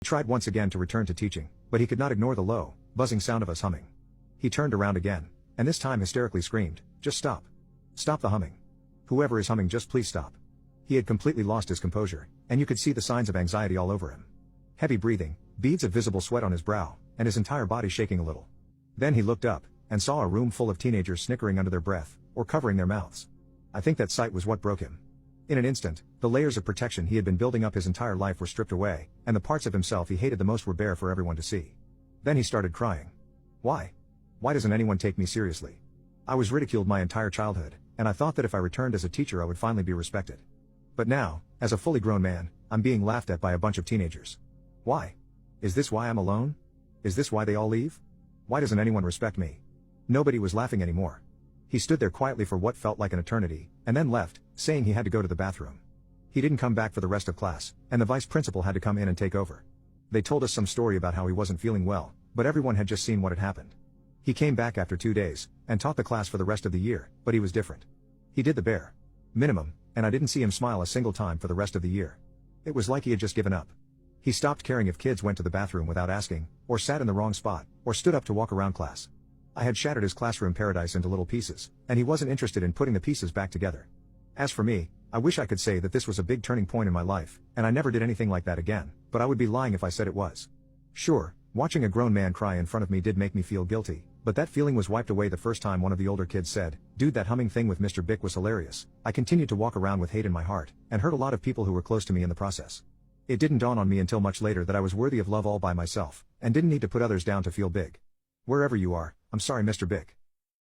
He tried once again to return to teaching, but he could not ignore the low, buzzing sound of us humming. He turned around again, and this time hysterically screamed, "Just stop. Stop the humming. Whoever is humming, just please stop." He had completely lost his composure, and you could see the signs of anxiety all over him. Heavy breathing, beads of visible sweat on his brow, and his entire body shaking a little. Then he looked up, and saw a room full of teenagers snickering under their breath, or covering their mouths. I think that sight was what broke him. In an instant, the layers of protection he had been building up his entire life were stripped away, and the parts of himself he hated the most were bare for everyone to see. Then he started crying. Why? Why doesn't anyone take me seriously? I was ridiculed my entire childhood, and I thought that if I returned as a teacher I would finally be respected. But now, as a fully grown man, I'm being laughed at by a bunch of teenagers. Why? Is this why I'm alone? Is this why they all leave? Why doesn't anyone respect me? Nobody was laughing anymore. He stood there quietly for what felt like an eternity, and then left, saying he had to go to the bathroom. He didn't come back for the rest of class, and the vice principal had to come in and take over. They told us some story about how he wasn't feeling well, but everyone had just seen what had happened. He came back after 2 days, and taught the class for the rest of the year, but he was different. He did the bare minimum, and I didn't see him smile a single time for the rest of the year. It was like he had just given up. He stopped caring if kids went to the bathroom without asking, or sat in the wrong spot, or stood up to walk around class. I had shattered his classroom paradise into little pieces, and he wasn't interested in putting the pieces back together. As for me, I wish I could say that this was a big turning point in my life, and I never did anything like that again, but I would be lying if I said it was. Sure, watching a grown man cry in front of me did make me feel guilty, but that feeling was wiped away the first time one of the older kids said, "Dude, that humming thing with Mr. Bick was hilarious." I continued to walk around with hate in my heart, and hurt a lot of people who were close to me in the process. It didn't dawn on me until much later that I was worthy of love all by myself, and didn't need to put others down to feel big. Wherever you are, I'm sorry, Mr. Bick.